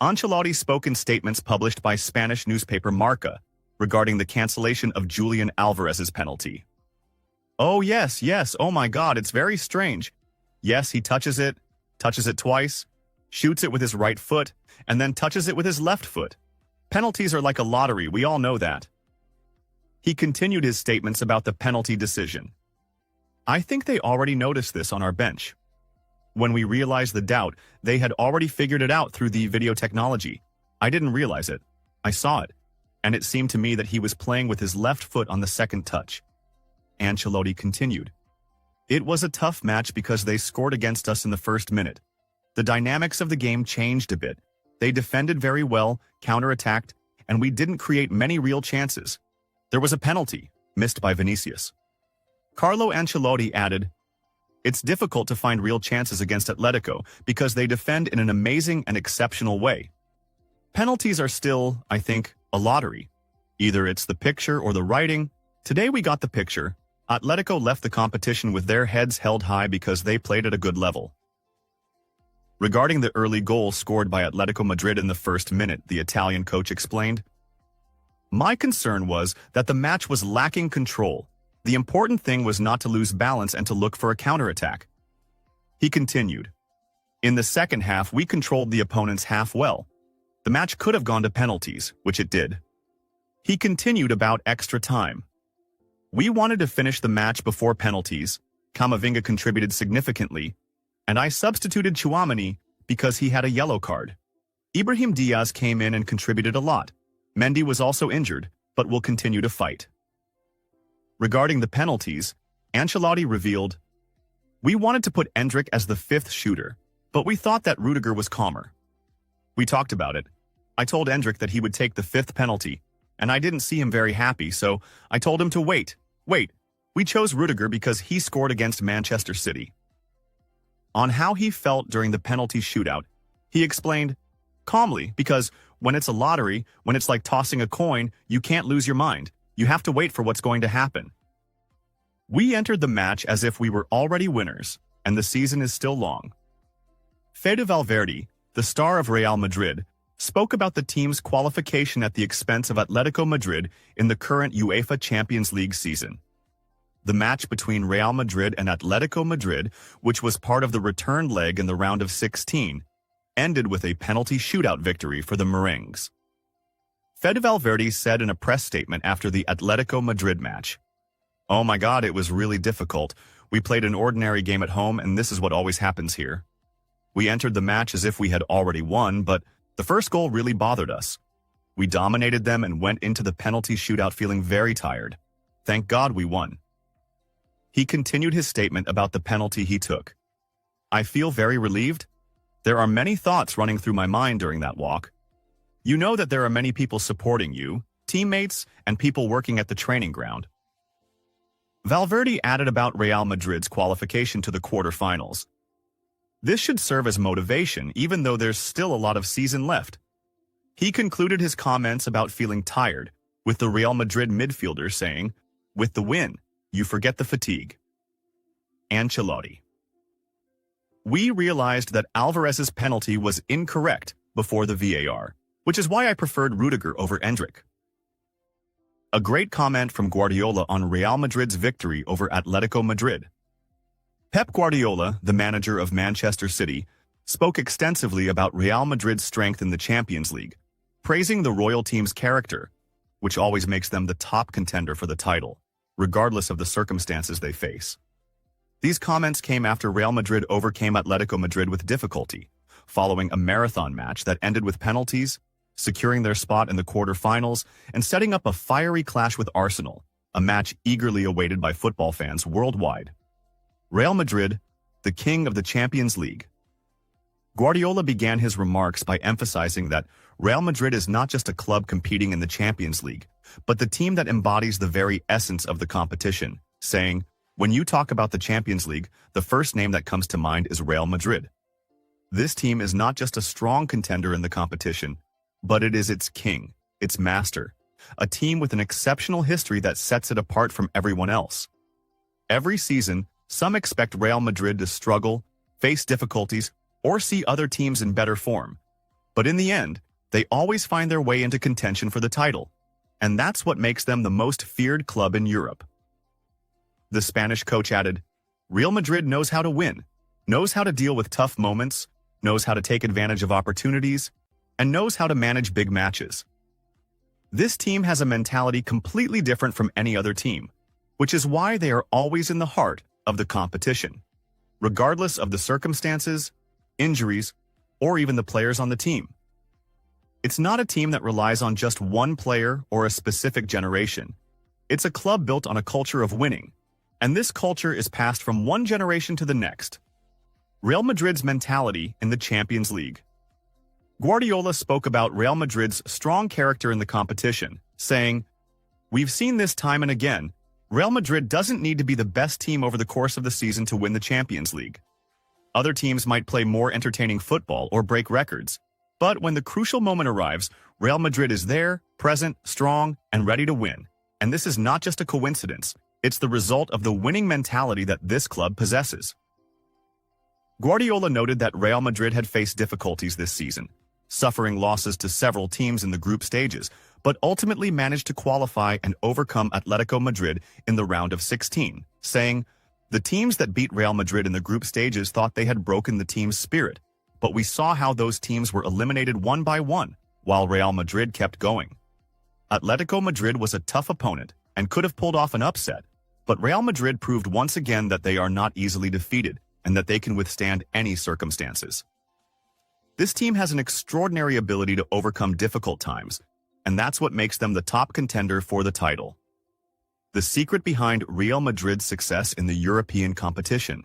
Ancelotti spoke in statements published by Spanish newspaper Marca regarding the cancellation of Julian Alvarez's penalty. "Oh yes, oh my God, it's very strange. Yes, he touches it twice, shoots it with his right foot, and then touches it with his left foot. Penalties are like a lottery, we all know that." He continued his statements about the penalty decision. "I think they already noticed this on our bench. When we realized the doubt, they had already figured it out through the video technology. I didn't realize it. I saw it, and it seemed to me that he was playing with his left foot on the second touch." Ancelotti continued. "It was a tough match because they scored against us in the first minute. The dynamics of the game changed a bit. They defended very well, counterattacked, and we didn't create many real chances. There was a penalty, missed by Vinicius." Carlo Ancelotti added, "It's difficult to find real chances against Atletico because they defend in an amazing and exceptional way. Penalties are still, I think, a lottery. Either it's the picture or the writing. Today we got the picture. Atletico left the competition with their heads held high because they played at a good level." Regarding the early goal scored by Atletico Madrid in the first minute, the Italian coach explained, "My concern was that the match was lacking control. The important thing was not to lose balance and to look for a counterattack." He continued, "In the second half, we controlled the opponent's half well. The match could have gone to penalties, which it did." He continued about extra time. "We wanted to finish the match before penalties. Camavinga contributed significantly, and I substituted Tchouaméni because he had a yellow card. Ibrahim Diaz came in and contributed a lot. Mendy was also injured, but will continue to fight." Regarding the penalties, Ancelotti revealed, "We wanted to put Endrick as the fifth shooter, but we thought that Rudiger was calmer. We talked about it. I told Endrick that he would take the fifth penalty, and I didn't see him very happy, so I told him to wait. We chose Rudiger because he scored against Manchester City." On how he felt during the penalty shootout, he explained, "Calmly, because when it's a lottery, when it's like tossing a coin, you can't lose your mind. You have to wait for what's going to happen. We entered the match as if we were already winners, and the season is still long." Fede Valverde, the star of Real Madrid, spoke about the team's qualification at the expense of Atletico Madrid in the current UEFA Champions League season. The match between Real Madrid and Atletico Madrid, which was part of the return leg in the round of 16, ended with a penalty shootout victory for the Merengues. Fede Valverde said in a press statement after the Atletico Madrid match, "Oh my God, it was really difficult. We played an ordinary game at home, and this is what always happens here. We entered the match as if we had already won, but the first goal really bothered us. We dominated them and went into the penalty shootout feeling very tired. Thank God we won." He continued his statement about the penalty he took. "I feel very relieved. There are many thoughts running through my mind during that walk. You know that there are many people supporting you, teammates, and people working at the training ground." Valverde added about Real Madrid's qualification to the quarterfinals. "This should serve as motivation, even though there's still a lot of season left." He concluded his comments about feeling tired, with the Real Madrid midfielder saying, "With the win, you forget the fatigue." Ancelotti: "We realized that Alvarez's penalty was incorrect before the VAR, which is why I preferred Rudiger over Endrick." A great comment from Guardiola on Real Madrid's victory over Atletico Madrid. Pep Guardiola, the manager of Manchester City, spoke extensively about Real Madrid's strength in the Champions League, praising the royal team's character, which always makes them the top contender for the title, regardless of the circumstances they face. These comments came after Real Madrid overcame Atletico Madrid with difficulty, following a marathon match that ended with penalties, securing their spot in the quarterfinals, and setting up a fiery clash with Arsenal, a match eagerly awaited by football fans worldwide. Real Madrid, the king of the Champions League. Guardiola began his remarks by emphasizing that Real Madrid is not just a club competing in the Champions League, but the team that embodies the very essence of the competition, saying, "When you talk about the Champions League, the first name that comes to mind is Real Madrid. This team is not just a strong contender in the competition, but it is its king, its master, a team with an exceptional history that sets it apart from everyone else." Every season, some expect Real Madrid to struggle, face difficulties, or see other teams in better form. But in the end, they always find their way into contention for the title, and that's what makes them the most feared club in Europe. The Spanish coach added, "Real Madrid knows how to win, knows how to deal with tough moments, knows how to take advantage of opportunities, and knows how to manage big matches. This team has a mentality completely different from any other team, which is why they are always in the heart of the competition, regardless of the circumstances, injuries, or even the players on the team. It's not a team that relies on just one player or a specific generation. It's a club built on a culture of winning, and this culture is passed from one generation to the next." Real Madrid's mentality in the Champions League. Guardiola spoke about Real Madrid's strong character in the competition, saying, "We've seen this time and again. Real Madrid doesn't need to be the best team over the course of the season to win the Champions League. Other teams might play more entertaining football or break records, but when the crucial moment arrives, Real Madrid is there, present, strong, and ready to win. And this is not just a coincidence. It's the result of the winning mentality that this club possesses." Guardiola noted that Real Madrid had faced difficulties this season, suffering losses to several teams in the group stages, but ultimately managed to qualify and overcome Atletico Madrid in the round of 16, saying, "The teams that beat Real Madrid in the group stages thought they had broken the team's spirit, but we saw how those teams were eliminated one by one, while Real Madrid kept going. Atletico Madrid was a tough opponent and could have pulled off an upset, but Real Madrid proved once again that they are not easily defeated and that they can withstand any circumstances. This team has an extraordinary ability to overcome difficult times, and that's what makes them the top contender for the title." The secret behind Real Madrid's success in the European competition.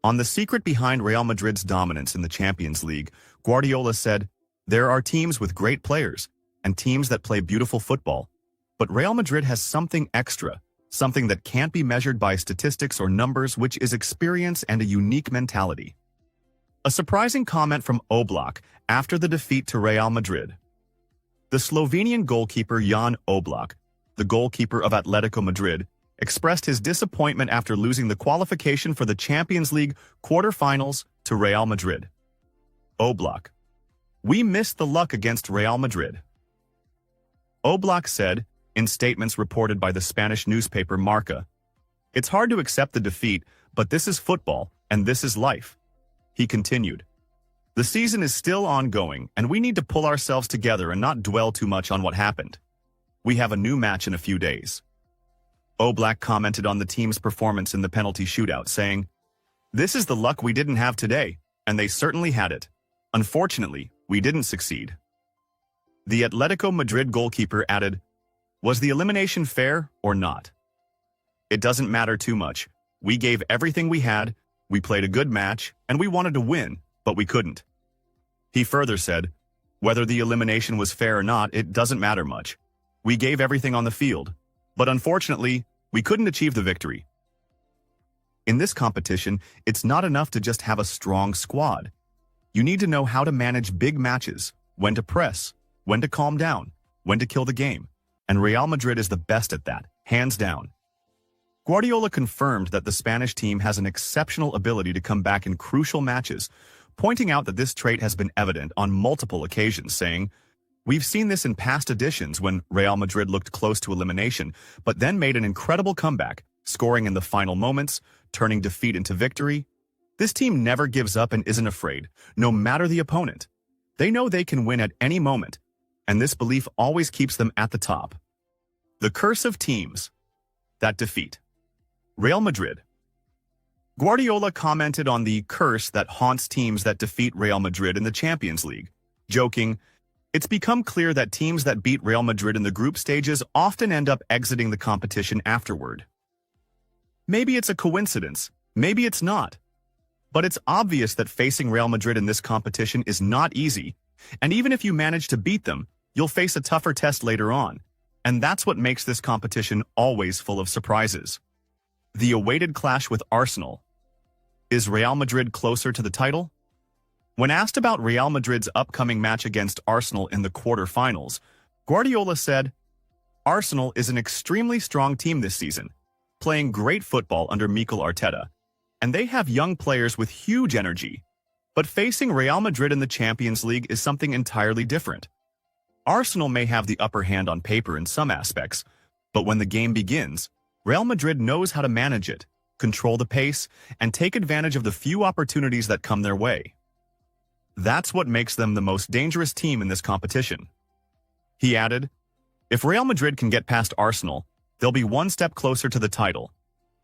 On the secret behind Real Madrid's dominance in the Champions League, Guardiola said, "There are teams with great players and teams that play beautiful football, but Real Madrid has something extra, something that can't be measured by statistics or numbers, which is experience and a unique mentality." A surprising comment from Oblak after the defeat to Real Madrid. The Slovenian goalkeeper Jan Oblak, the goalkeeper of Atletico Madrid, expressed his disappointment after losing the qualification for the Champions League quarter-finals to Real Madrid. Oblak: "We missed the luck against Real Madrid." Oblak said, in statements reported by the Spanish newspaper Marca, "It's hard to accept the defeat, but this is football, and this is life." He continued, "The season is still ongoing, and we need to pull ourselves together and not dwell too much on what happened. We have a new match in a few days." Oblak commented on the team's performance in the penalty shootout, saying, "This is the luck we didn't have today, and they certainly had it. Unfortunately, we didn't succeed." The Atletico Madrid goalkeeper added, "Was the elimination fair or not? It doesn't matter too much. We gave everything we had, we played a good match, and we wanted to win, but we couldn't." He further said, "Whether the elimination was fair or not, it doesn't matter much. We gave everything on the field, but unfortunately, we couldn't achieve the victory." In this competition, it's not enough to just have a strong squad. You need to know how to manage big matches, when to press, when to calm down, when to kill the game. And Real Madrid is the best at that, hands down. Guardiola confirmed that the Spanish team has an exceptional ability to come back in crucial matches, pointing out that this trait has been evident on multiple occasions, saying, "We've seen this in past editions when Real Madrid looked close to elimination, but then made an incredible comeback, scoring in the final moments, turning defeat into victory. This team never gives up and isn't afraid, no matter the opponent. They know they can win at any moment, and this belief always keeps them at the top." The curse of teams that defeat Real Madrid. Guardiola commented on the curse that haunts teams that defeat Real Madrid in the Champions League, joking, "It's become clear that teams that beat Real Madrid in the group stages often end up exiting the competition afterward. Maybe it's a coincidence, maybe it's not. But it's obvious that facing Real Madrid in this competition is not easy, and even if you manage to beat them, you'll face a tougher test later on, and that's what makes this competition always full of surprises." The awaited clash with Arsenal. Is Real Madrid closer to the title? When asked about Real Madrid's upcoming match against Arsenal in the quarter-finals, Guardiola said, "Arsenal is an extremely strong team this season, playing great football under Mikel Arteta, and they have young players with huge energy. But facing Real Madrid in the Champions League is something entirely different. Arsenal may have the upper hand on paper in some aspects, but when the game begins, Real Madrid knows how to manage it, control the pace, and take advantage of the few opportunities that come their way. That's what makes them the most dangerous team in this competition. He added, "If Real Madrid can get past Arsenal, they'll be one step closer to the title.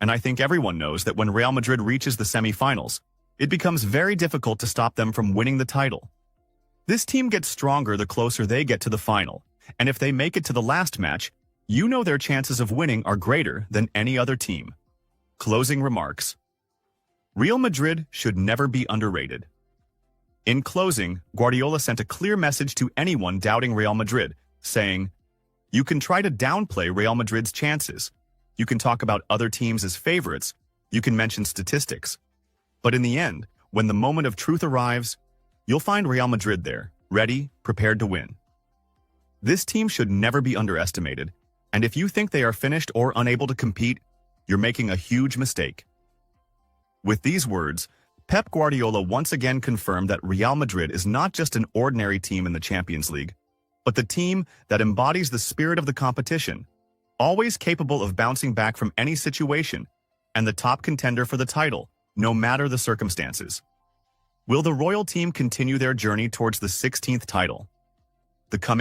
And I think everyone knows that when Real Madrid reaches the semi-finals, it becomes very difficult to stop them from winning the title. This team gets stronger the closer they get to the final, and if they make it to the last match, you know their chances of winning are greater than any other team." Closing remarks. Real Madrid should never be underrated. In closing, Guardiola sent a clear message to anyone doubting Real Madrid, saying, "You can try to downplay Real Madrid's chances. You can talk about other teams as favorites. You can mention statistics. But in the end, when the moment of truth arrives, you'll find Real Madrid there, ready, prepared to win. This team should never be underestimated, and if you think they are finished or unable to compete, you're making a huge mistake." With these words, Pep Guardiola once again confirmed that Real Madrid is not just an ordinary team in the Champions League, but the team that embodies the spirit of the competition, always capable of bouncing back from any situation, and the top contender for the title, no matter the circumstances. Will the Royal team continue their journey towards the 16th title? The coming